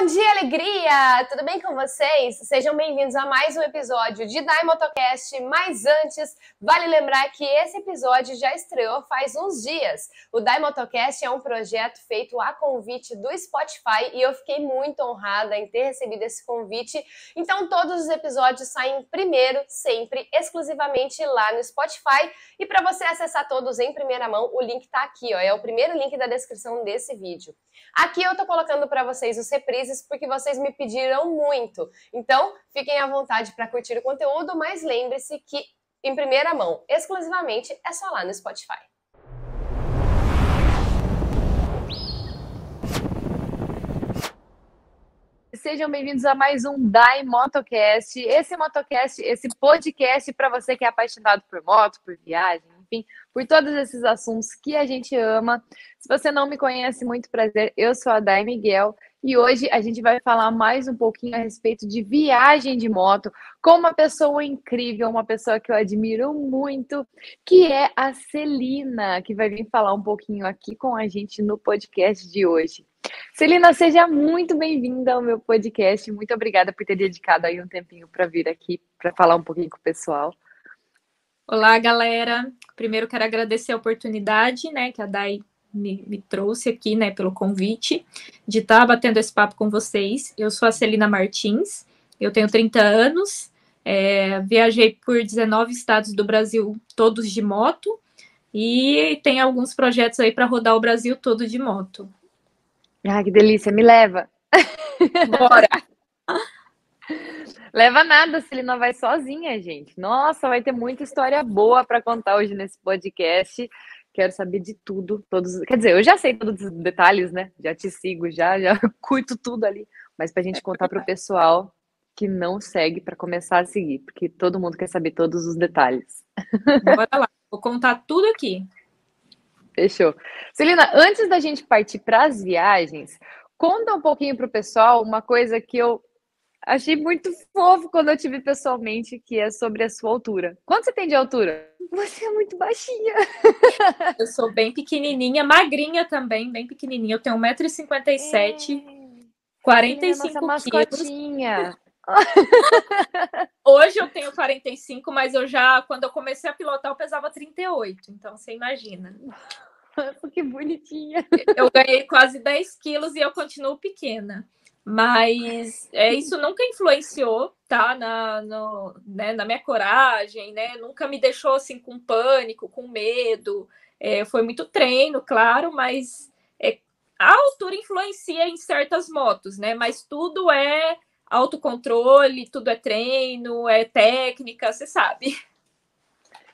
dia, alegria! Tudo bem com vocês? Sejam bem-vindos a mais um episódio de Dai Motocast, mas antes, vale lembrar que esse episódio já estreou faz uns dias. O Dai Motocast é um projeto feito a convite do Spotify e eu fiquei muito honrada em ter recebido esse convite. Então, todos os episódios saem primeiro, sempre, exclusivamente lá no Spotify. E para você acessar todos em primeira mão, o link tá aqui, ó, é o primeiro link da descrição desse vídeo. Aqui eu tô colocando para vocês os reprises porque vocês me pediram muito. Então, fiquem à vontade para curtir o conteúdo, mas lembre-se que em primeira mão, exclusivamente, é só lá no Spotify. Sejam bem-vindos a mais um Dai Motocast. Esse podcast para você que é apaixonado por moto, por viagem, enfim, por todos esses assuntos que a gente ama. Se você não me conhece, muito prazer, eu sou a Dai Miguel e hoje a gente vai falar mais um pouquinho a respeito de viagem de moto com uma pessoa incrível, uma pessoa que eu admiro muito, que é a Celina, que vai vir falar um pouquinho aqui com a gente no podcast de hoje. Celina, seja muito bem-vinda ao meu podcast. Muito obrigada por ter dedicado aí um tempinho para vir aqui para falar um pouquinho com o pessoal. Olá, galera. Primeiro quero agradecer a oportunidade, né, que a Dai me trouxe aqui, né, pelo convite de estar batendo esse papo com vocês. Eu sou a Celina Martins, eu tenho 30 anos, viajei por 19 estados do Brasil, todos de moto, e tenho alguns projetos aí para rodar o Brasil todo de moto. Ah, que delícia, me leva. Bora! Leva nada, Celina vai sozinha, gente. Nossa, vai ter muita história boa para contar hoje nesse podcast. Quero saber de tudo, todos. Quer dizer, eu já sei todos os detalhes, né? Já te sigo, já curto tudo ali. Mas para a gente contar para o pessoal que não segue para começar a seguir, porque todo mundo quer saber todos os detalhes. Bora lá, vou contar tudo aqui. Fechou. Celina, antes da gente partir para as viagens, conta um pouquinho para o pessoal uma coisa que eu achei muito fofo quando eu te vi pessoalmente, que é sobre a sua altura. Quanto você tem de altura? Você é muito baixinha. Eu sou bem pequenininha, magrinha também, bem pequenininha. Eu tenho 1,57 m, 45 nossa mascotinha. Hoje eu tenho 45, mas quando eu comecei a pilotar, eu pesava 38. Então, você imagina. Que bonitinha. Eu ganhei quase 10 quilos e eu continuo pequena. Mas isso nunca influenciou, tá? Na minha coragem, né? Nunca me deixou assim com pânico, com medo. Foi muito treino, claro, mas a altura influencia em certas motos, né? Mas tudo é autocontrole, tudo é treino, é técnica, você sabe.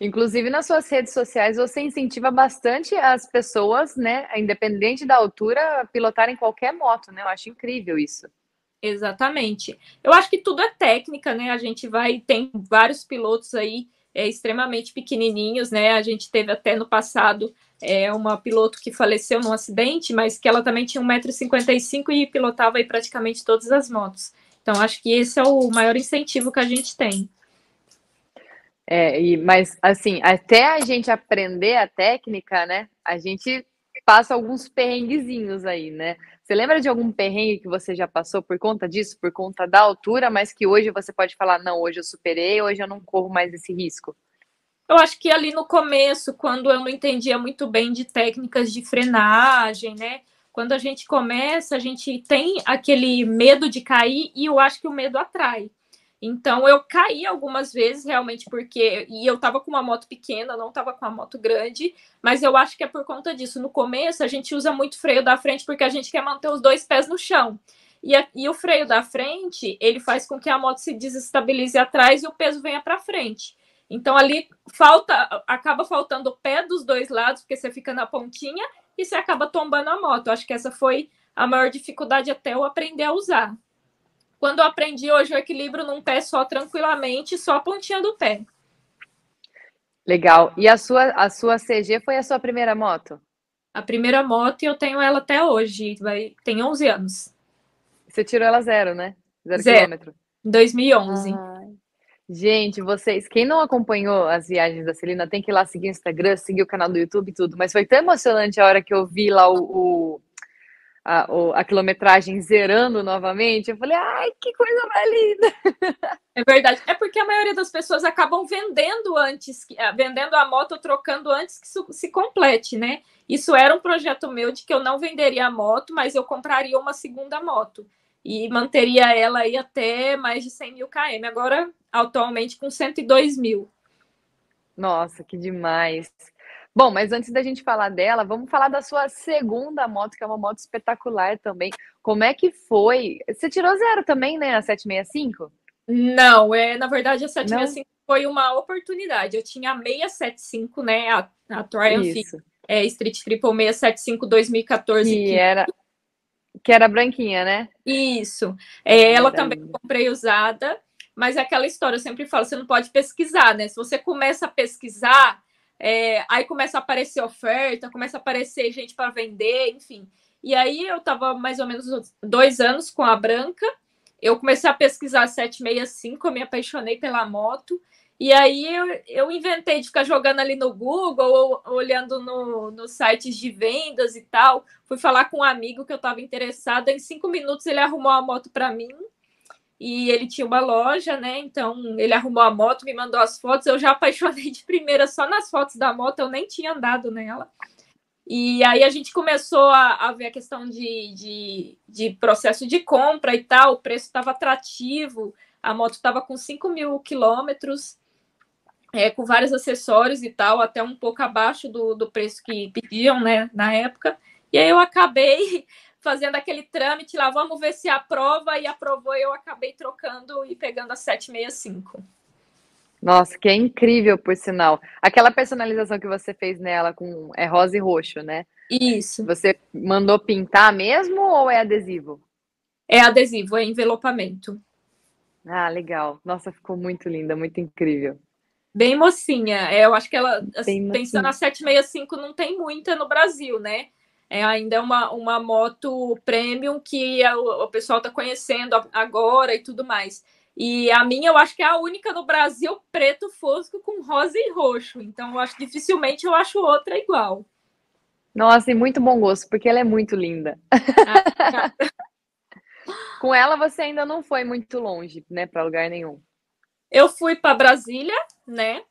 Inclusive, nas suas redes sociais, você incentiva bastante as pessoas, né, independente da altura, a pilotarem qualquer moto, né? Eu acho incrível isso. Exatamente. Eu acho que tudo é técnica, né? Tem vários pilotos aí extremamente pequenininhos, né? A gente teve até no passado uma piloto que faleceu num acidente, mas que ela também tinha 1,55 m e pilotava aí praticamente todas as motos. Então, acho que esse é o maior incentivo que a gente tem. Mas assim, até a gente aprender a técnica, né? A gente passa alguns perrenguezinhos aí, né? Você lembra de algum perrengue que você já passou por conta disso, por conta da altura, mas que hoje você pode falar, não, hoje eu superei, hoje eu não corro mais esse risco? Eu acho que ali no começo, quando eu não entendia muito bem de técnicas de frenagem, né? Quando a gente começa, a gente tem aquele medo de cair e eu acho que o medo atrai. Então, eu caí algumas vezes, realmente, e eu tava com uma moto pequena, não tava com uma moto grande, mas eu acho que é por conta disso. No começo, a gente usa muito freio da frente porque a gente quer manter os dois pés no chão. E o freio da frente, ele faz com que a moto se desestabilize atrás e o peso venha para frente. Então, ali acaba faltando o pé dos dois lados, porque você fica na pontinha e você acaba tombando a moto. Eu acho que essa foi a maior dificuldade até eu aprender a usar. Quando eu aprendi, hoje eu equilibro num pé só tranquilamente, só a pontinha do pé. Legal. E a sua CG foi a sua primeira moto? A primeira moto e eu tenho ela até hoje, tem 11 anos. Você tirou ela zero, né? Zero quilômetro. Em 2011. Gente, quem não acompanhou as viagens da Celina, tem que ir lá seguir o Instagram, seguir o canal do YouTube e tudo. Mas foi tão emocionante a hora que eu vi lá a quilometragem zerando novamente. Eu falei, ai, que coisa mais linda! É verdade. É porque a maioria das pessoas acabam vendendo antes, vendendo a moto, trocando antes que isso se complete, né? Isso era um projeto meu de que eu não venderia a moto, mas eu compraria uma segunda moto e manteria ela aí até mais de 100 mil km. Agora, atualmente, com 102 mil. Nossa, que demais. Bom, mas antes da gente falar dela, vamos falar da sua segunda moto, que é uma moto espetacular também. Como é que foi? Você tirou zero também, né? A 765? Não, na verdade, a Não? 765 foi uma oportunidade. Eu tinha a 675, né? A Triumph Isso. Street Triple 675 2014. Que era branquinha, né? Isso. Ela Era também linda. comprei usada, mas é aquela história, eu sempre falo, você não pode pesquisar, né? Se você começa a pesquisar, aí começa a aparecer oferta, começa a aparecer gente para vender, enfim. E aí eu estava mais ou menos 2 anos com a branca, eu comecei a pesquisar a 765, eu me apaixonei pela moto, e aí eu inventei de ficar jogando ali no Google, ou olhando nos sites de vendas e tal. Fui falar com um amigo que eu estava interessada. Em 5 minutos ele arrumou a moto para mim. E ele tinha uma loja, né? Então ele arrumou a moto, me mandou as fotos. Eu já apaixonei de primeira só nas fotos da moto, eu nem tinha andado nela. E aí a gente começou a ver a questão de processo de compra e tal. O preço estava atrativo, a moto estava com 5 mil quilômetros. Com vários acessórios e tal, até um pouco abaixo do preço que pediam, né, na época. E aí eu acabei fazendo aquele trâmite lá, vamos ver se aprova, e aprovou, e eu acabei trocando e pegando a 765. Nossa, que é incrível, por sinal. Aquela personalização que você fez nela com rosa e roxo, né? Isso. Você mandou pintar mesmo ou é adesivo? É adesivo, é envelopamento. Ah, legal. Nossa, ficou muito linda, muito incrível. Bem mocinha. Eu acho que ela, Bem pensando na macio. 765, não tem muita no Brasil, né? Ainda é uma moto premium que o pessoal está conhecendo agora e tudo mais. E a minha, eu acho que é a única no Brasil preto fosco com rosa e roxo. Então, eu acho dificilmente eu acho outra igual. Nossa, e muito bom gosto, porque ela é muito linda. Ah, Com ela você ainda não foi muito longe, né, para lugar nenhum. eu fui para Brasília, né?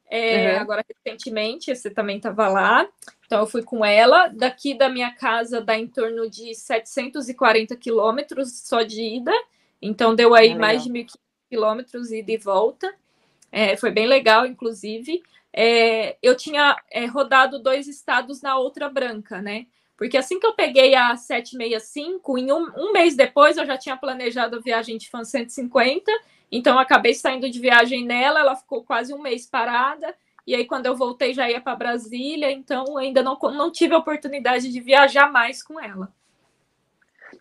Uhum. Agora, recentemente, você também estava lá. Então, eu fui com ela. Daqui da minha casa dá em torno de 740 quilômetros só de ida. Então, deu aí Ah, mais legal. de 1.500 quilômetros ida e volta. Foi bem legal, inclusive. Eu tinha rodado 2 estados na outra branca, né? Porque assim que eu peguei a 765, em um mês depois eu já tinha planejado a viagem de Fan 150, então eu acabei saindo de viagem nela, ela ficou quase um mês parada, e aí quando eu voltei já ia para Brasília, então ainda não tive a oportunidade de viajar mais com ela.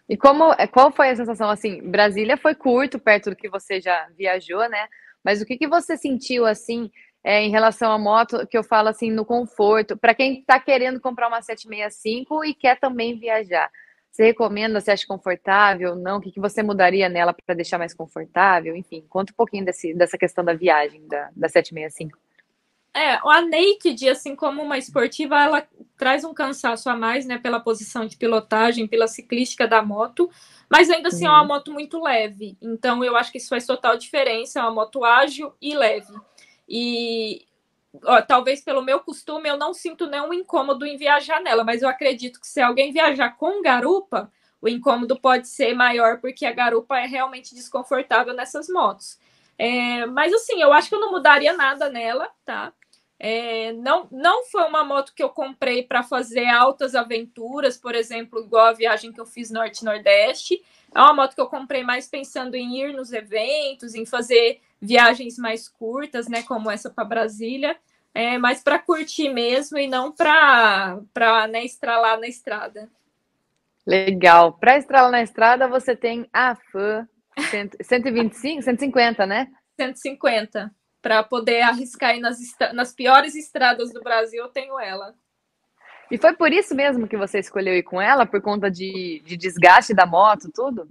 E qual foi a sensação assim? Brasília foi curto, perto do que você já viajou, né? Mas o que você sentiu assim em relação à moto, que eu falo assim, no conforto, para quem está querendo comprar uma 765 e quer também viajar? Você recomenda, você acha confortável? Não? O que você mudaria nela para deixar mais confortável? Enfim, conta um pouquinho dessa questão da viagem da 765. A Naked, assim como uma esportiva, ela traz um cansaço a mais, né, pela posição de pilotagem, pela ciclística da moto, mas ainda assim é uma Uhum. moto muito leve, então eu acho que isso faz total diferença, é uma moto ágil e leve. E talvez pelo meu costume eu não sinto nenhum incômodo em viajar nela, mas eu acredito que se alguém viajar com garupa, o incômodo pode ser maior, porque a garupa é realmente desconfortável nessas motos. Mas assim, eu acho que eu não mudaria nada nela, tá? Não foi uma moto que eu comprei para fazer altas aventuras, por exemplo, igual a viagem que eu fiz Norte-Nordeste. É uma moto que eu comprei mais pensando em ir nos eventos, em fazer viagens mais curtas, né, como essa para Brasília, mas para curtir mesmo e não para né, estralar na estrada. Legal. Para estrela na estrada, você tem a Fan 125, 150, né? 150. Para poder arriscar aí nas piores estradas do Brasil, eu tenho ela. E foi por isso mesmo que você escolheu ir com ela? Por conta de desgaste da moto, tudo?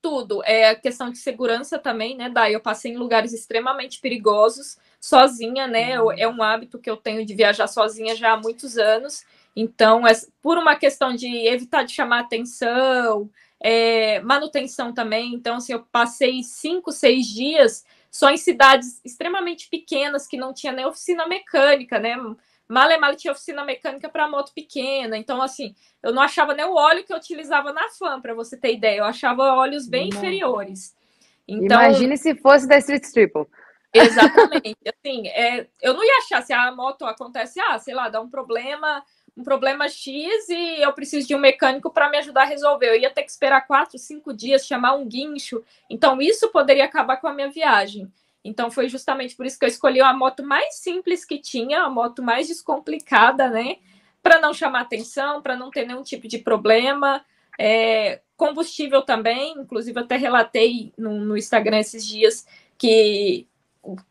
Tudo. É questão de segurança também, né? Daí eu passei em lugares extremamente perigosos, sozinha, né? É um hábito que eu tenho de viajar sozinha já há muitos anos. Então, por uma questão de evitar de chamar atenção, manutenção também. Então, assim, eu passei 5, 6 dias só em cidades extremamente pequenas, que não tinha nem oficina mecânica, né? Mal tinha oficina mecânica para moto pequena. Então, assim, eu não achava nem o óleo que eu utilizava na Fan, para você ter ideia. Eu achava óleos bem inferiores. Então, imagine se fosse da Street Triple. Exatamente. Assim, eu não ia achar se a moto acontece, sei lá, dá um problema X e eu preciso de um mecânico para me ajudar a resolver. Eu ia ter que esperar 4, 5 dias, chamar um guincho. Então, isso poderia acabar com a minha viagem. Então, foi justamente por isso que eu escolhi a moto mais simples que tinha, a moto mais descomplicada, né? Para não chamar atenção, para não ter nenhum tipo de problema. Combustível também, inclusive até relatei no Instagram esses dias que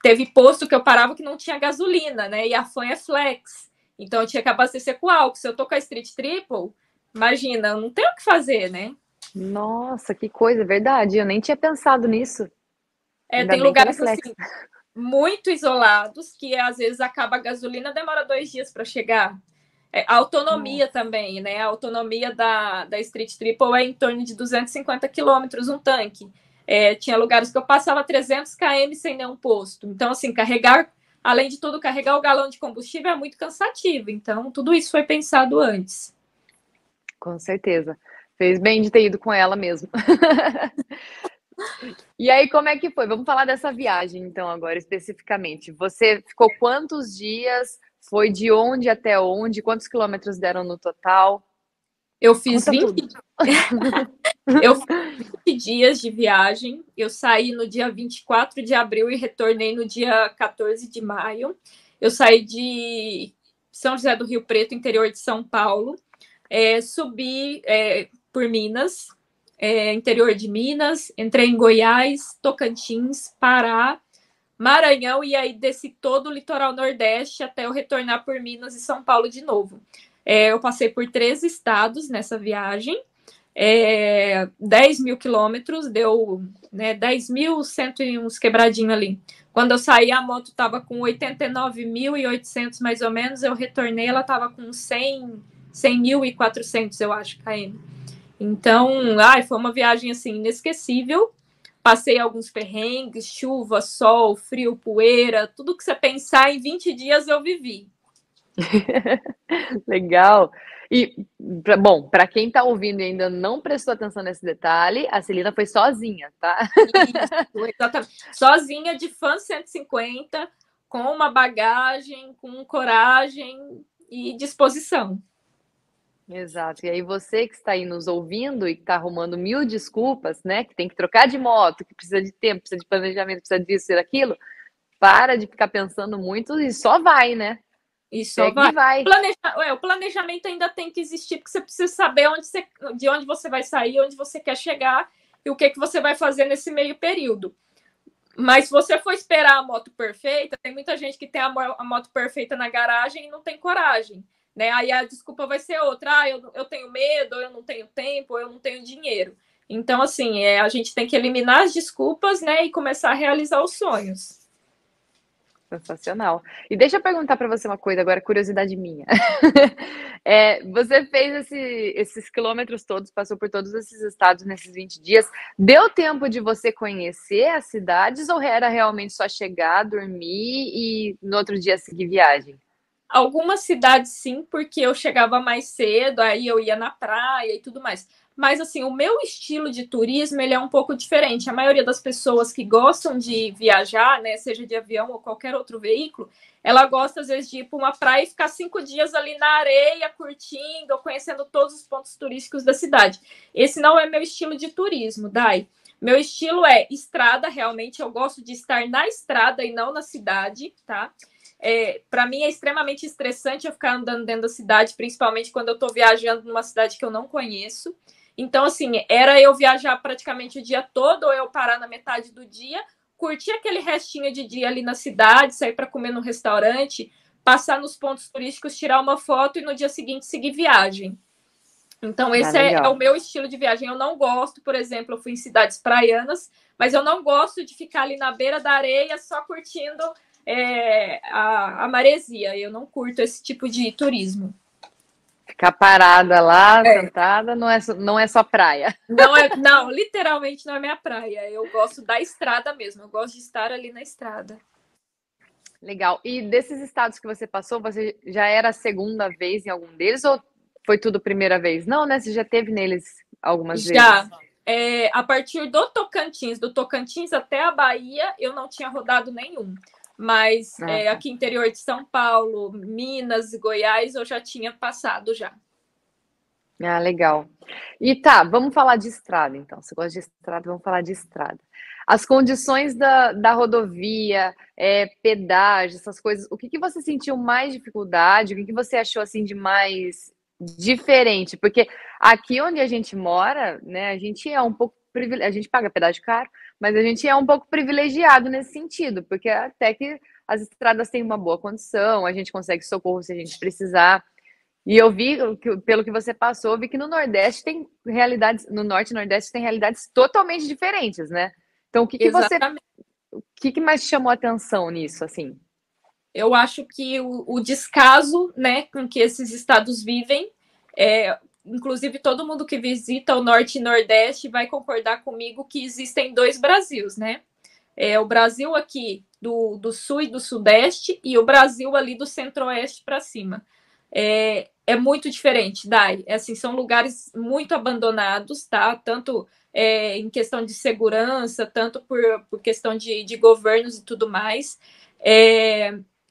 teve posto que eu parava que não tinha gasolina, né? E a Fan é flex. Então eu tinha que abastecer com álcool. Se eu tô com a Street Triple, imagina, eu não tenho o que fazer, né? Nossa, que coisa, verdade. Eu nem tinha pensado nisso. Tem lugares assim muito isolados que às vezes acaba a gasolina, demora 2 dias para chegar. A autonomia também, né? A autonomia da Street Triple é em torno de 250 quilômetros um tanque. Tinha lugares que eu passava 300 km sem nenhum posto. Então, assim, além de tudo, carregar o galão de combustível é muito cansativo. Então, tudo isso foi pensado antes. Com certeza. Fez bem de ter ido com ela mesmo. E aí, como é que foi? Vamos falar dessa viagem, então, agora, especificamente. Você ficou quantos dias? Foi de onde até onde? Quantos quilômetros deram no total? Eu fiz Conta 20... tudo. Eu fiz 20 dias de viagem. Eu saí no dia 24 de abril e retornei no dia 14 de maio. Eu saí de São José do Rio Preto, interior de São Paulo. Subi por Minas, interior de Minas. Entrei em Goiás, Tocantins, Pará, Maranhão e aí desci todo o litoral nordeste até eu retornar por Minas e São Paulo de novo. Eu passei por 3 estados nessa viagem. 10 mil quilômetros, deu 10.100 e uns quebradinho ali. Quando eu saí, a moto estava com 89.800 mais ou menos, eu retornei, ela estava com 100.400, eu acho, km. Então, foi uma viagem assim inesquecível. Passei alguns perrengues, chuva, sol, frio, poeira, tudo que você pensar em 20 dias eu vivi. Legal. E, bom, para quem está ouvindo e ainda não prestou atenção nesse detalhe, a Celina foi sozinha, tá? Isso, exatamente. Sozinha de Fan 150, com uma bagagem, com coragem e disposição. Exato. E aí você que está aí nos ouvindo e que está arrumando 1000 desculpas, né? Que tem que trocar de moto, que precisa de tempo, precisa de planejamento, precisa disso e daquilo, para de ficar pensando muito e só vai, né? E só vai. O planejamento ainda tem que existir, porque você precisa saber de onde você vai sair, onde você quer chegar e o que você vai fazer nesse meio período. Mas se você for esperar a moto perfeita, tem muita gente que tem a moto perfeita na garagem e não tem coragem, né? Aí a desculpa vai ser outra. Eu tenho medo, eu não tenho tempo, eu não tenho dinheiro. Então, assim, a gente tem que eliminar as desculpas, né? E começar a realizar os sonhos. Sensacional. E deixa eu perguntar para você uma coisa agora, curiosidade minha. Você fez esses quilômetros todos, passou por todos esses estados nesses 20 dias. Deu tempo de você conhecer as cidades ou era realmente só chegar, dormir e no outro dia seguir viagem? Algumas cidades sim, porque eu chegava mais cedo, aí eu ia na praia e tudo mais. Mas assim, o meu estilo de turismo, ele é um pouco diferente. A maioria das pessoas que gostam de viajar, né, seja de avião ou qualquer outro veículo, ela gosta às vezes de ir para uma praia e ficar 5 dias ali na areia, curtindo, ou conhecendo todos os pontos turísticos da cidade. Esse não é meu estilo de turismo, Dai. Meu estilo é estrada, realmente eu gosto de estar na estrada e não na cidade, tá? Para mim é extremamente estressante eu ficar andando dentro da cidade, principalmente quando eu estou viajando numa cidade que eu não conheço. Então, assim, era eu viajar praticamente o dia todo, ou eu parar na metade do dia, curtir aquele restinho de dia ali na cidade, sair para comer no restaurante, passar nos pontos turísticos, tirar uma foto e no dia seguinte seguir viagem. Então, esse é o meu estilo de viagem. Eu não gosto, por exemplo, eu fui em cidades praianas, mas eu não gosto de ficar ali na beira da areia só curtindo a maresia. Eu não curto esse tipo de turismo. Ficar parada lá, sentada, não é só praia. Não, literalmente não é minha praia. Eu gosto da estrada mesmo, eu gosto de estar ali na estrada. Legal. E desses estados que você passou, você já era a segunda vez em algum deles ou foi tudo primeira vez? Não, né? Você já teve neles algumas Já. vezes. A partir do Tocantins até a Bahia, eu não tinha rodado nenhum. Mas Tá. aqui interior de São Paulo, Minas e Goiás, eu já tinha passado já. Ah, legal. E tá, vamos falar de estrada, então. Você gosta de estrada, vamos falar de estrada. As condições da rodovia, pedágio, essas coisas, o que que você sentiu mais dificuldade? O que que você achou assim de mais diferente? Porque aqui onde a gente mora, né, a gente é um pouco a gente paga pedágio caro, mas a gente é um pouco privilegiado nesse sentido, porque até que as estradas têm uma boa condição, a gente consegue socorro se a gente precisar. E eu vi, pelo que você passou, eu vi que no Nordeste tem realidades, no Norte e Nordeste tem realidades totalmente diferentes, né? Então, Exatamente. o que que mais te chamou a atenção nisso, assim? Eu acho que o descaso, né, com que esses estados vivem, inclusive todo mundo que visita o Norte e Nordeste vai concordar comigo que existem dois Brasils, né? O Brasil aqui do Sul e do Sudeste e o Brasil ali do Centro-Oeste para cima. É muito diferente, Dai. Assim, são lugares muito abandonados, tá? Tanto em questão de segurança, tanto por questão de governos e tudo mais.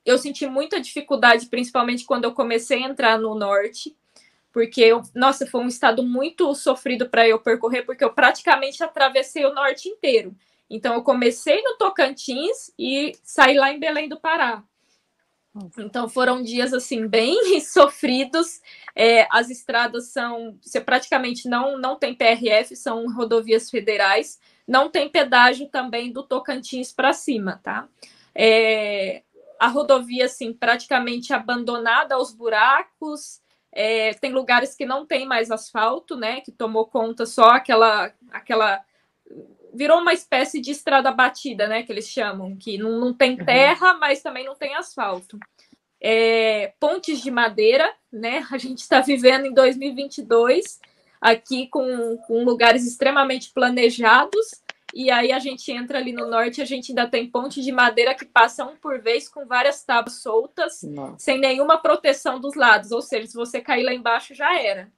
Eu senti muita dificuldade, principalmente quando eu comecei a entrar no norte, porque, nossa, foi um estado muito sofrido para eu percorrer, porque eu praticamente atravessei o norte inteiro. Então, eu comecei no Tocantins e saí lá em Belém do Pará. Então, foram dias, assim, bem sofridos. As estradas você praticamente não tem PRF, são rodovias federais. Não tem pedágio também do Tocantins para cima, tá? A rodovia, assim, praticamente abandonada aos buracos. Tem lugares que não tem mais asfalto, né? Que tomou conta só aquela virou uma espécie de estrada batida, né? Que eles chamam, que não tem terra, mas também não tem asfalto. Pontes de madeira, né? A gente está vivendo em 2022 aqui com lugares extremamente planejados. E aí a gente entra ali no norte, a gente ainda tem ponte de madeira que passa um por vez com várias tábuas soltas, sem nenhuma proteção dos lados. Ou seja, se você cair lá embaixo, já era.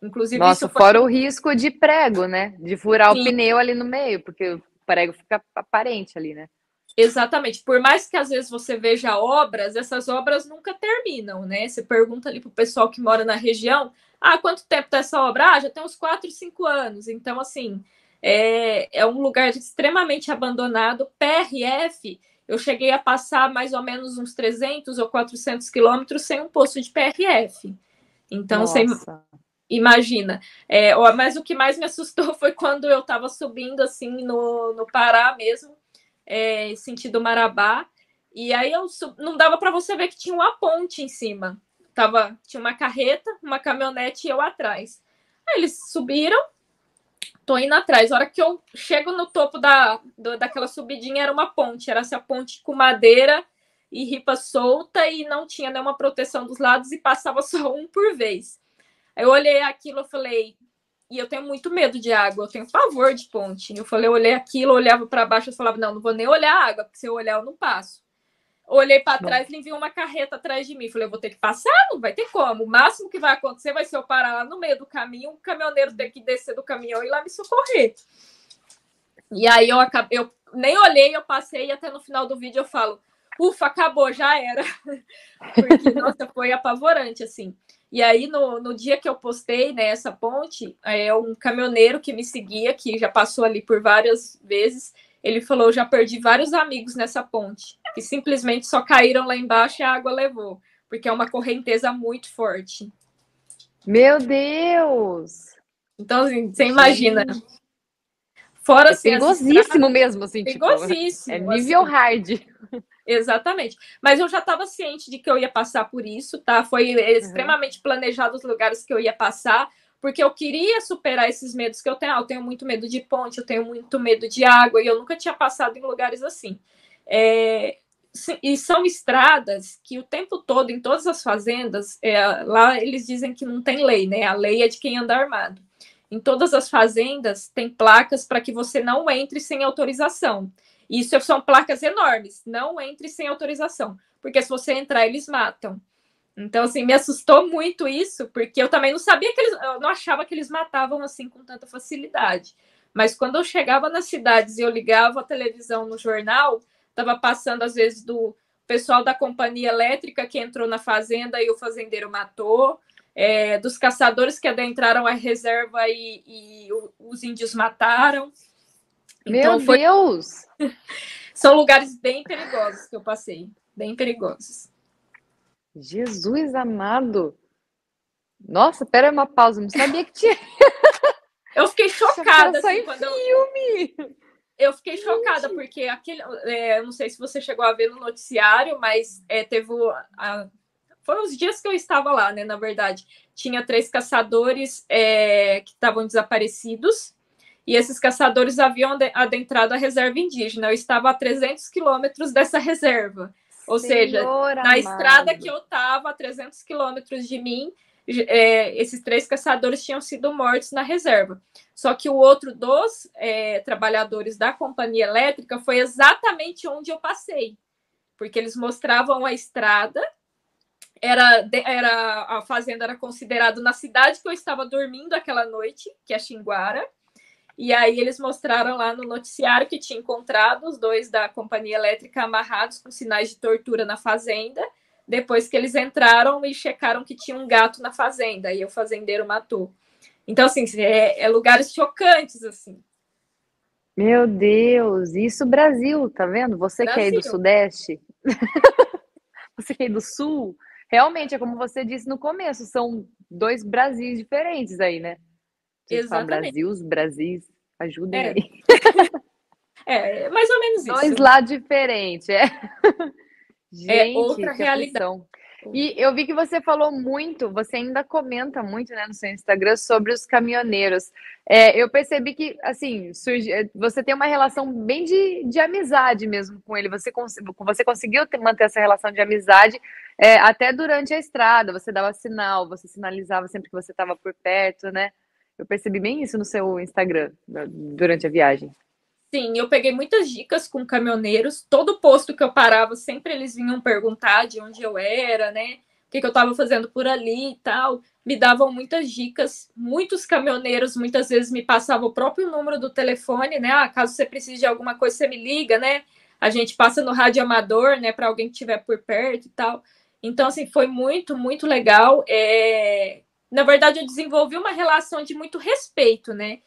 Inclusive, Nossa, fora o risco de prego, né? De furar o pneu ali no meio, porque o prego fica aparente ali, né? Exatamente. Por mais que às vezes você veja obras, essas obras nunca terminam, né? Você pergunta ali pro pessoal que mora na região, quanto tempo tá essa obra? Já tem uns 4, 5 anos. Então, assim, é um lugar extremamente abandonado. PRF, eu cheguei a passar mais ou menos uns 300 ou 400 quilômetros sem um posto de PRF. Então, você imagina. Mas o que mais me assustou foi quando eu estava subindo, assim, no Pará mesmo, sentido Marabá, e aí não dava para você ver que tinha uma ponte em cima. Tinha uma carreta, uma caminhonete e eu atrás. Aí eles subiram, tô indo atrás. A hora que eu chego no topo daquela subidinha, era uma ponte. Era essa ponte com madeira e ripa solta e não tinha nenhuma proteção dos lados e passava só um por vez. Aí eu olhei aquilo e falei... E eu tenho muito medo de água, eu tenho pavor de ponte. Eu olhei aquilo, olhava para baixo e falava, não vou nem olhar a água, porque se eu olhar eu não passo. Olhei para trás e vi uma carreta atrás de mim. Falei, eu vou ter que passar? Não vai ter como. O máximo que vai acontecer vai ser eu parar lá no meio do caminho, o caminhoneiro ter que descer do caminhão e ir lá me socorrer. E aí eu nem olhei, eu passei e até no final do vídeo eu falo, ufa, acabou, já era. Porque, nossa, foi apavorante, assim. E aí, no dia que eu postei, né, essa ponte, um caminhoneiro que me seguia, que já passou ali por várias vezes, ele falou, eu já perdi vários amigos nessa ponte, que simplesmente só caíram lá embaixo e a água levou, porque é uma correnteza muito forte. Meu Deus! Então, assim, você imagina. Fora, assim, perigosíssimo mesmo, assim, perigosíssimo, tipo, é nível assim. hard. Exatamente. Mas eu já estava ciente de que eu ia passar por isso, tá? Foi extremamente planejado os lugares que eu ia passar, porque eu queria superar esses medos que eu tenho. Eu tenho muito medo de ponte, eu tenho muito medo de água, e eu nunca tinha passado em lugares assim. e são estradas que o tempo todo, em todas as fazendas, lá eles dizem que não tem lei, né? A lei é de quem anda armado. Em todas as fazendas tem placas para que você não entre sem autorização. Isso são placas enormes, não entre sem autorização, porque se você entrar, eles matam. Então, assim, me assustou muito isso, porque eu também não sabia eu não achava que eles matavam assim com tanta facilidade. Mas quando eu chegava nas cidades e eu ligava a televisão no jornal, estava passando, às vezes, do pessoal da companhia elétrica que entrou na fazenda e o fazendeiro matou, dos caçadores que adentraram a reserva e os índios mataram. Então, meu Deus! São lugares bem perigosos que eu passei, bem perigosos. Jesus amado! Nossa, pera uma pausa, não sabia que tinha... Eu fiquei chocada. Assim, quando filme! Eu fiquei chocada, porque eu não sei se você chegou a ver no noticiário, mas foram os dias que eu estava lá, né? Na verdade, tinha 3 caçadores que estavam desaparecidos, e esses caçadores haviam adentrado a reserva indígena. Eu estava a 300 quilômetros dessa reserva. Ou seja, na estrada que eu estava, a 300 quilômetros de mim, esses 3 caçadores tinham sido mortos na reserva. Só que o outro dos trabalhadores da companhia elétrica foi exatamente onde eu passei, porque eles mostravam a estrada, a fazenda era considerada na cidade que eu estava dormindo aquela noite, que é Xinguara, e aí eles mostraram lá no noticiário que tinha encontrado os 2 da companhia elétrica amarrados com sinais de tortura na fazenda, depois que eles entraram e checaram que tinha um gato na fazenda, e o fazendeiro matou. Então, assim, lugares chocantes, assim. Meu Deus, isso Brasil, tá vendo? Você Brasil. Que é aí do Sudeste, você que é aí do Sul, realmente, é como você disse no começo, são 2 Brasis diferentes aí, né? Exatamente. Os Brasis, ajudem aí. Mais ou menos isso. 2 lados diferentes, Gente, outra realidade. E eu vi que você falou muito, você ainda comenta muito, né, no seu Instagram sobre os caminhoneiros. Eu percebi que, assim, você tem uma relação bem de amizade mesmo com ele. Você conseguiu manter essa relação de amizade até durante a estrada. Você dava sinal, você sinalizava sempre que você estava por perto, né? Eu percebi bem isso no seu Instagram durante a viagem. Sim, eu peguei muitas dicas com caminhoneiros. Todo posto que eu parava, sempre eles vinham perguntar de onde eu era, né? O que eu estava fazendo por ali e tal. Me davam muitas dicas. Muitos caminhoneiros, muitas vezes, me passavam o próprio número do telefone, né? Caso você precise de alguma coisa, você me liga, né? A gente passa no rádio amador, né? Para alguém que estiver por perto e tal. Então, assim, foi muito, muito legal. Na verdade, eu desenvolvi uma relação de muito respeito, né?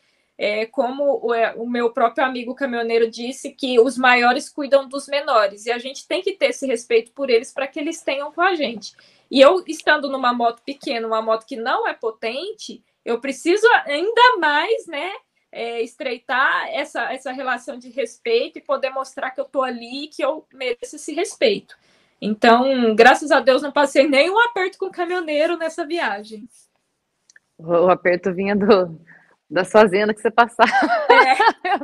Como o meu próprio amigo caminhoneiro disse, que os maiores cuidam dos menores, e a gente tem que ter esse respeito por eles para que eles tenham com a gente. E eu, estando numa moto pequena, uma moto que não é potente, eu preciso ainda mais, né, estreitar essa relação de respeito e poder mostrar que eu estou ali e que eu mereço esse respeito. Então, graças a Deus, não passei nenhum aperto com o caminhoneiro nessa viagem. O aperto vinha das fazendas que você passava.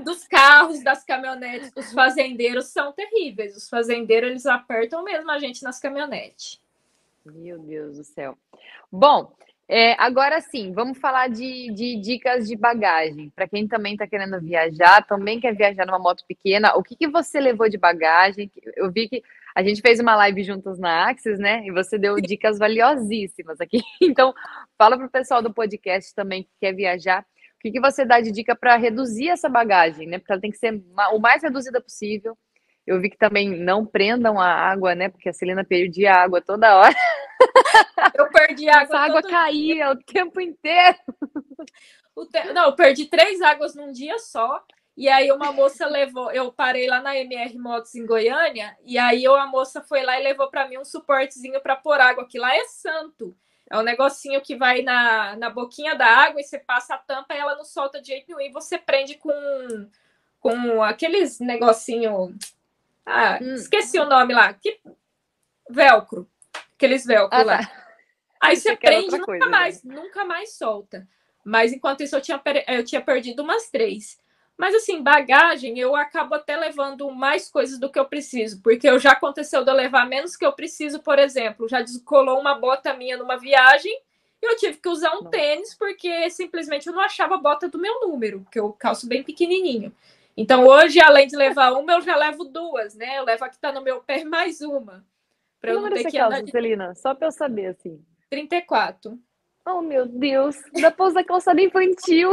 Dos carros, das caminhonetes, dos fazendeiros são terríveis. Os fazendeiros, eles apertam mesmo a gente nas caminhonetes. Meu Deus do céu. Bom, agora sim, vamos falar de dicas de bagagem. Para quem também está querendo viajar, também quer viajar numa moto pequena, o que você levou de bagagem? Eu vi que a gente fez uma live juntas na Axis, né? E você deu dicas valiosíssimas aqui. Então, fala para o pessoal do podcast também que quer viajar. O que você dá de dica para reduzir essa bagagem, né? Porque ela tem que ser o mais reduzida possível. Eu vi que também não prendam a água, né? Porque a Celina perdia água toda hora. Eu perdi água. Essa água caía o tempo inteiro. Não, eu perdi 3 águas num dia só. E aí uma moça levou, eu parei lá na MR Motos em Goiânia, e aí a moça foi lá e levou para mim um suportezinho para pôr água, que lá é santo. É um negocinho que vai na boquinha da água e você passa a tampa e ela não solta de jeito nenhum. E você prende com aqueles negocinho... esqueci o nome lá. Velcro. Aqueles velcro lá. Tá. Aí você prende e nunca mais solta. Mas enquanto isso eu tinha perdido umas 3. Mas, assim, bagagem, eu acabo até levando mais coisas do que eu preciso, porque já aconteceu de eu levar menos que eu preciso, por exemplo. Já descolou uma bota minha numa viagem e eu tive que usar um tênis, porque simplesmente eu não achava a bota do meu número, que eu calço bem pequenininho. Então, hoje, além de levar uma, eu já levo duas, né? Eu levo a que tá no meu pé mais uma, para Que eu não número ter você que andar calça, de Celina? Só pra eu saber, assim. 34. Oh, meu Deus. Dá pra usar calçada infantil.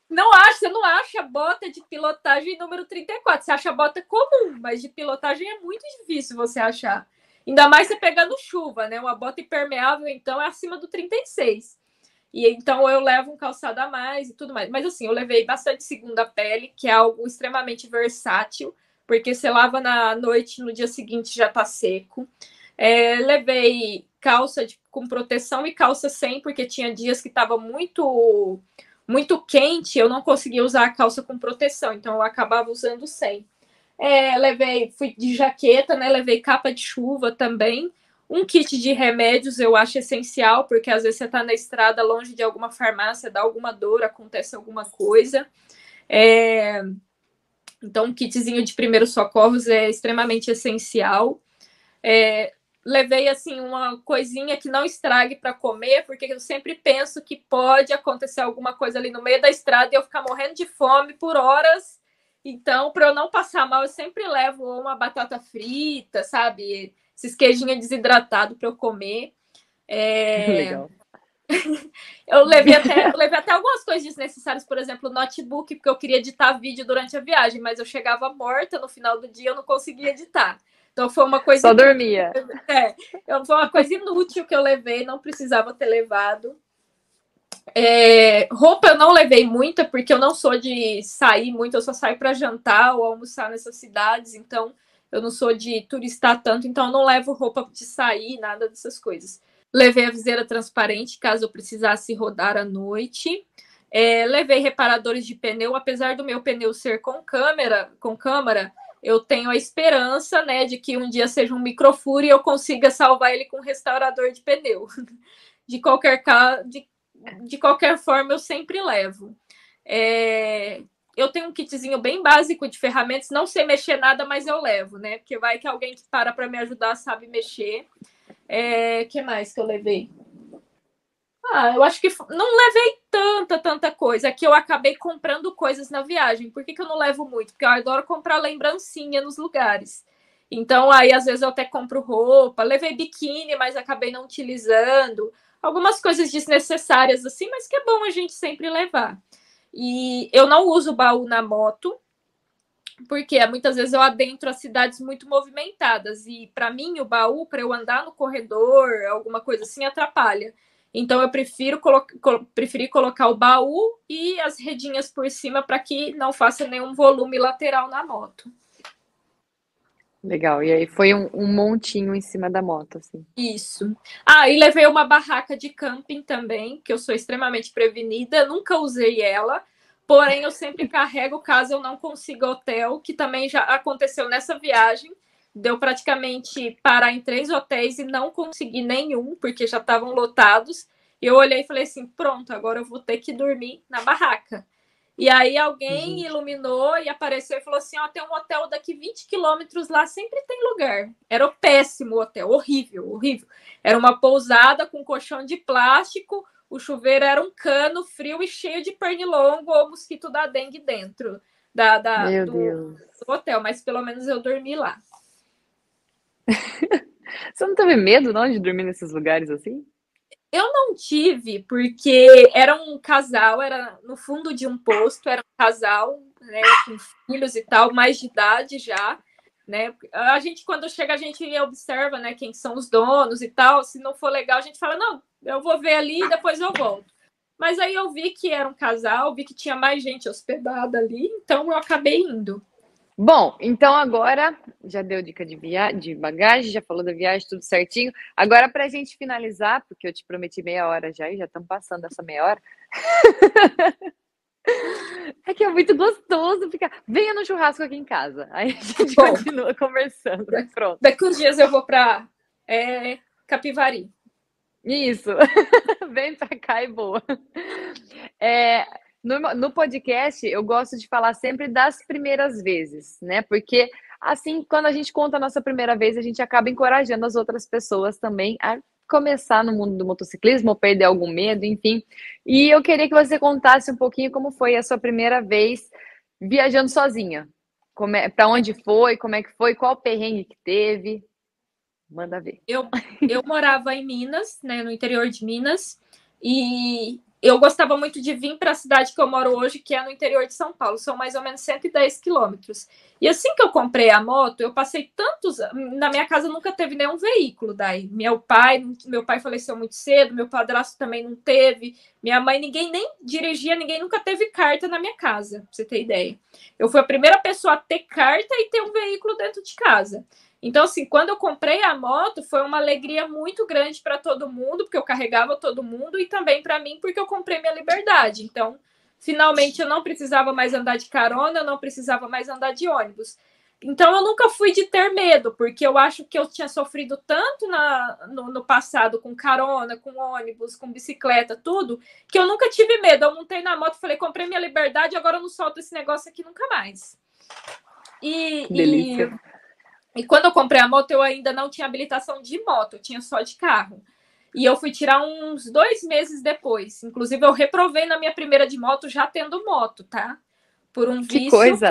Você não acha bota de pilotagem número 34. Você acha bota comum, mas de pilotagem é muito difícil você achar. Ainda mais você pegando chuva, né? Uma bota impermeável, então, é acima do 36. E então eu levo um calçado a mais e tudo mais. Mas assim, eu levei bastante segunda pele, que é algo extremamente versátil, porque você lava na noite, no dia seguinte já tá seco. Levei calça com proteção e calça sem, porque tinha dias que estava muito quente, eu não conseguia usar a calça com proteção, então eu acabava usando sem. Fui de jaqueta, né? Levei capa de chuva também. Um kit de remédios eu acho essencial, porque às vezes você está na estrada longe de alguma farmácia, dá alguma dor, acontece alguma coisa. Então, um kitzinho de primeiros socorros é extremamente essencial. Levei assim uma coisinha que não estrague para comer, porque eu sempre penso que pode acontecer alguma coisa ali no meio da estrada e eu ficar morrendo de fome por horas. Então, para eu não passar mal, eu sempre levo uma batata frita, sabe? Esses queijinhos desidratados para eu comer. Legal. Eu levei até algumas coisas desnecessárias, por exemplo, notebook, porque eu queria editar vídeo durante a viagem, mas eu chegava morta no final do dia, eu não conseguia editar. Então foi uma coisa Só inútil. dormia. Foi uma coisa inútil que eu levei, não precisava ter levado. Roupa eu não levei muita, porque eu não sou de sair muito, eu só saio para jantar ou almoçar nessas cidades, então eu não sou de turistar tanto, então eu não levo roupa de sair, nada dessas coisas. Levei a viseira transparente, caso eu precisasse rodar à noite. Levei reparadores de pneu, apesar do meu pneu ser com câmera, eu tenho a esperança, né, de que um dia seja um microfure e eu consiga salvar ele com um restaurador de pneu. De qualquer forma, eu sempre levo. Eu tenho um kitzinho bem básico de ferramentas, não sei mexer nada, mas eu levo, né? Porque vai que alguém que para me ajudar sabe mexer. Que mais que eu levei? Eu acho que não levei tanta coisa, que eu acabei comprando coisas na viagem. Por que eu não levo muito? Porque eu adoro comprar lembrancinha nos lugares. Então, aí, às vezes, eu até compro roupa. Levei biquíni, mas acabei não utilizando. Algumas coisas desnecessárias, assim, mas que é bom a gente sempre levar. E eu não uso baú na moto, porque muitas vezes eu adentro as cidades muito movimentadas. E, para mim, o baú, para eu andar no corredor, alguma coisa assim, atrapalha. Então, eu preferi colocar o baú e as redinhas por cima para que não faça nenhum volume lateral na moto. Legal. E aí foi um montinho em cima da moto, assim. Isso. E levei uma barraca de camping também, que eu sou extremamente prevenida, nunca usei ela, porém eu sempre carrego caso eu não consiga hotel, que também já aconteceu nessa viagem. Deu praticamente parar em 3 hotéis e não consegui nenhum, porque já estavam lotados. E eu olhei e falei assim: pronto, agora eu vou ter que dormir na barraca. E aí alguém iluminou e apareceu e falou assim: tem um hotel daqui 20 quilômetros lá, sempre tem lugar. Era o péssimo hotel, horrível. Era uma pousada com colchão de plástico, o chuveiro era um cano frio e cheio de pernilongo ou mosquito da dengue dentro Meu do Deus. hotel, mas pelo menos eu dormi lá. Você não teve medo, não, de dormir nesses lugares assim? Eu não tive, porque era um casal, era no fundo de um posto, era um casal, né, com filhos e tal, mais de idade já, né? A gente, quando chega, a gente observa, né, quem são os donos e tal. Se não for legal, a gente fala: não, eu vou ver ali e depois eu volto. Mas aí eu vi que era um casal, vi que tinha mais gente hospedada ali, então eu acabei indo. Bom, então agora já deu dica de bagagem, já falou da viagem, tudo certinho. Agora, para a gente finalizar, porque eu te prometi meia hora já e já estamos passando essa meia hora. É que é muito gostoso ficar. Venha no churrasco aqui em casa. Aí a gente continua conversando. Pronto. Daqui uns dias eu vou para Capivari. Isso. Vem pra cá e boa. No podcast, eu gosto de falar sempre das primeiras vezes, né? Porque, assim, quando a gente conta a nossa primeira vez, a gente acaba encorajando as outras pessoas também a começar no mundo do motociclismo ou perder algum medo, enfim. E eu queria que você contasse um pouquinho como foi a sua primeira vez viajando sozinha. Para onde foi, como é que foi, qual perrengue que teve? Manda ver. Eu morava em Minas, né, no interior de Minas, e eu gostava muito de vir para a cidade que eu moro hoje, que é no interior de São Paulo, são mais ou menos 110 quilômetros. E assim que eu comprei a moto, eu passei tantos. Na minha casa nunca teve nenhum veículo daí. Meu pai faleceu muito cedo, meu padrasto também não teve, minha mãe, ninguém nem dirigia, ninguém nunca teve carta na minha casa, pra você ter ideia. Eu fui a primeira pessoa a ter carta e ter um veículo dentro de casa. Então, assim, quando eu comprei a moto, foi uma alegria muito grande para todo mundo, porque eu carregava todo mundo, e também para mim, porque eu comprei minha liberdade. Então, finalmente, eu não precisava mais andar de carona, eu não precisava mais andar de ônibus. Então, eu nunca fui de ter medo, porque eu acho que eu tinha sofrido tanto no passado com carona, com ônibus, com bicicleta, tudo, que eu nunca tive medo. Eu montei na moto, falei, comprei minha liberdade, agora eu não solto esse negócio aqui nunca mais. Delícia. E quando eu comprei a moto, eu ainda não tinha habilitação de moto, eu tinha só de carro. E eu fui tirar uns 2 meses depois. Inclusive, eu reprovei na minha primeira de moto, já tendo moto, tá? Por um Que vício coisa!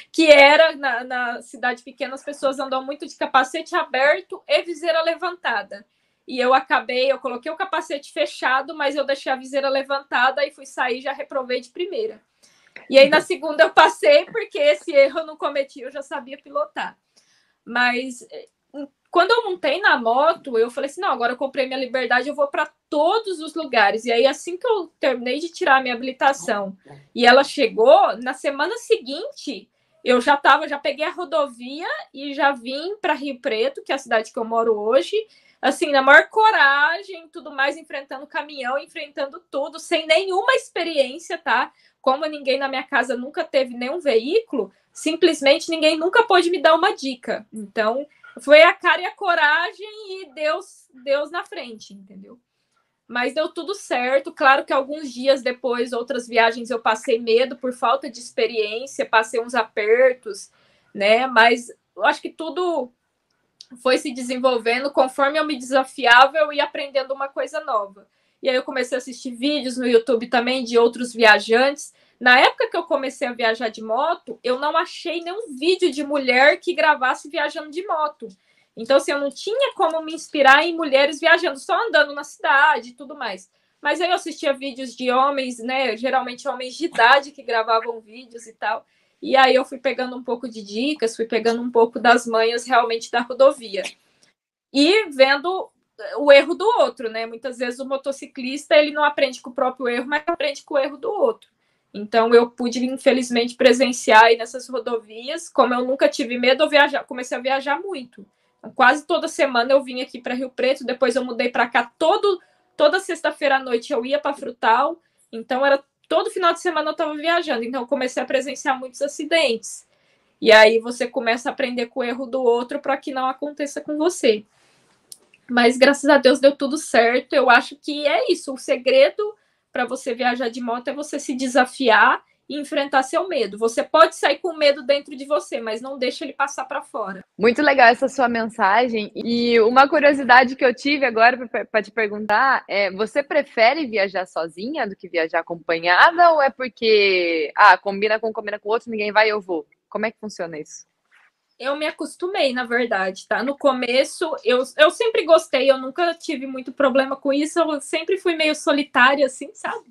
que era na cidade pequena, as pessoas andam muito de capacete aberto e viseira levantada. E eu coloquei o capacete fechado, mas eu deixei a viseira levantada e fui sair, já reprovei de primeira. E aí, na segunda, eu passei, porque esse erro eu não cometi, eu já sabia pilotar. Mas quando eu montei na moto, eu falei assim, não, agora eu comprei minha liberdade, eu vou para todos os lugares. E aí, assim que eu terminei de tirar a minha habilitação e ela chegou, na semana seguinte, eu já peguei a rodovia e já vim para Rio Preto, que é a cidade que eu moro hoje, assim, na maior coragem, tudo mais, enfrentando caminhão, enfrentando tudo, sem nenhuma experiência, tá? Como ninguém na minha casa nunca teve nenhum veículo, simplesmente ninguém nunca pôde me dar uma dica. Então, foi a cara e a coragem e Deus na frente, entendeu? Mas deu tudo certo. Claro que alguns dias depois, outras viagens, eu passei medo por falta de experiência, passei uns apertos, né? Mas eu acho que tudo foi se desenvolvendo conforme eu me desafiava, eu ia aprendendo uma coisa nova. E aí eu comecei a assistir vídeos no YouTube também de outros viajantes. Na época que eu comecei a viajar de moto, eu não achei nenhum vídeo de mulher que gravasse viajando de moto. Então, assim, eu não tinha como me inspirar em mulheres viajando, só andando na cidade e tudo mais. Mas aí eu assistia vídeos de homens, né? Geralmente homens de idade que gravavam vídeos e tal. E aí eu fui pegando um pouco de dicas, fui pegando um pouco das manhas realmente da rodovia. E vendo o erro do outro, né? Muitas vezes o motociclista, ele não aprende com o próprio erro, mas aprende com o erro do outro. Então eu pude, infelizmente, presenciar aí nessas rodovias. Como eu nunca tive medo, eu comecei a viajar muito. Quase toda semana eu vim aqui para Rio Preto, depois eu mudei para cá toda sexta-feira à noite eu ia para Frutal. Então era todo final de semana eu estava viajando, então eu comecei a presenciar muitos acidentes. E aí você começa a aprender com o erro do outro para que não aconteça com você. Mas graças a Deus deu tudo certo. Eu acho que é isso. O segredo para você viajar de moto é você se desafiar e enfrentar seu medo. Você pode sair com medo dentro de você, mas não deixa ele passar para fora. Muito legal essa sua mensagem. E uma curiosidade que eu tive agora para te perguntar é: você prefere viajar sozinha do que viajar acompanhada? Ou é porque combina com o outro, ninguém vai, eu vou? Como é que funciona isso? Eu me acostumei, na verdade, tá? No começo, eu sempre gostei, eu nunca tive muito problema com isso, eu sempre fui meio solitária, assim, sabe?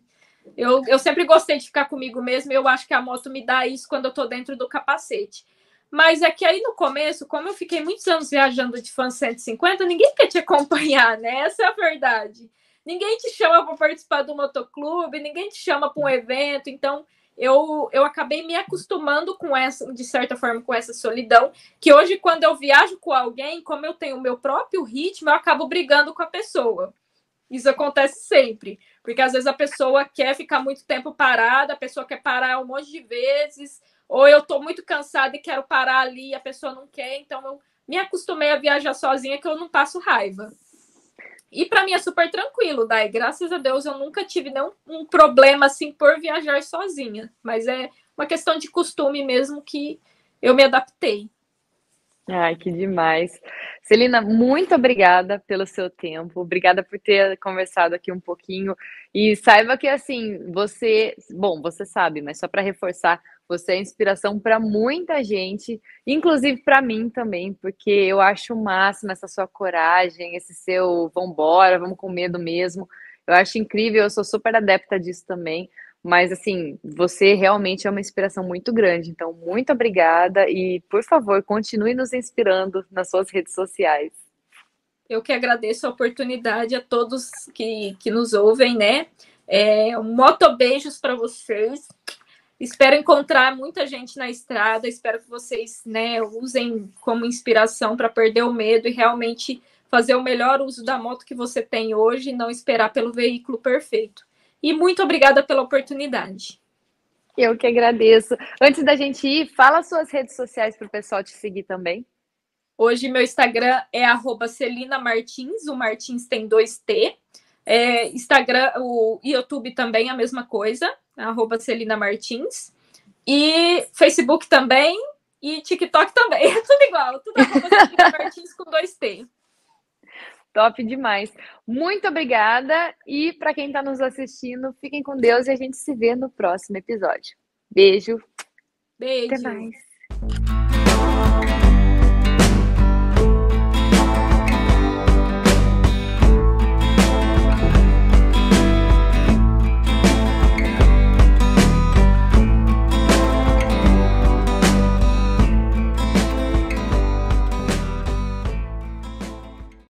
Eu sempre gostei de ficar comigo mesmo, e eu acho que a moto me dá isso quando eu tô dentro do capacete. Mas é que aí no começo, como eu fiquei muitos anos viajando de Fan 150, ninguém quer te acompanhar, né? Essa é a verdade. Ninguém te chama para participar do motoclube, ninguém te chama para um evento, então eu acabei me acostumando com essa, de certa forma, com essa solidão, que hoje, quando eu viajo com alguém, como eu tenho o meu próprio ritmo, eu acabo brigando com a pessoa. Isso acontece sempre, porque às vezes a pessoa quer ficar muito tempo parada, a pessoa quer parar um monte de vezes, ou eu estou muito cansada e quero parar ali e a pessoa não quer, então eu me acostumei a viajar sozinha que eu não passo raiva. E para mim é super tranquilo, Dai. Graças a Deus eu nunca tive nenhum problema assim por viajar sozinha. Mas é uma questão de costume mesmo que eu me adaptei. Ai, que demais. Celina, muito obrigada pelo seu tempo, obrigada por ter conversado aqui um pouquinho. E saiba que, assim, você sabe, mas só para reforçar, você é inspiração para muita gente, inclusive para mim também, porque eu acho o máximo essa sua coragem, esse seu vambora, vamos com medo mesmo. Eu acho incrível, eu sou super adepta disso também. Mas, assim, você realmente é uma inspiração muito grande. Então, muito obrigada e, por favor, continue nos inspirando nas suas redes sociais. Eu que agradeço a oportunidade a todos que nos ouvem, né? Um motobeijos para vocês. Espero encontrar muita gente na estrada. Espero que vocês, né, usem como inspiração para perder o medo e realmente fazer o melhor uso da moto que você tem hoje e não esperar pelo veículo perfeito. E muito obrigada pela oportunidade. Eu que agradeço. Antes da gente ir, fala suas redes sociais para o pessoal te seguir também. Hoje meu Instagram é @celinamartins, o Martins tem 2T. Instagram, o YouTube também a mesma coisa, @celinamartins. E Facebook também, e TikTok também, é tudo igual, tudo @celinamartins com 2T. Top demais. Muito obrigada. E para quem está nos assistindo, fiquem com Deus e a gente se vê no próximo episódio. Beijo. Beijo. Até mais.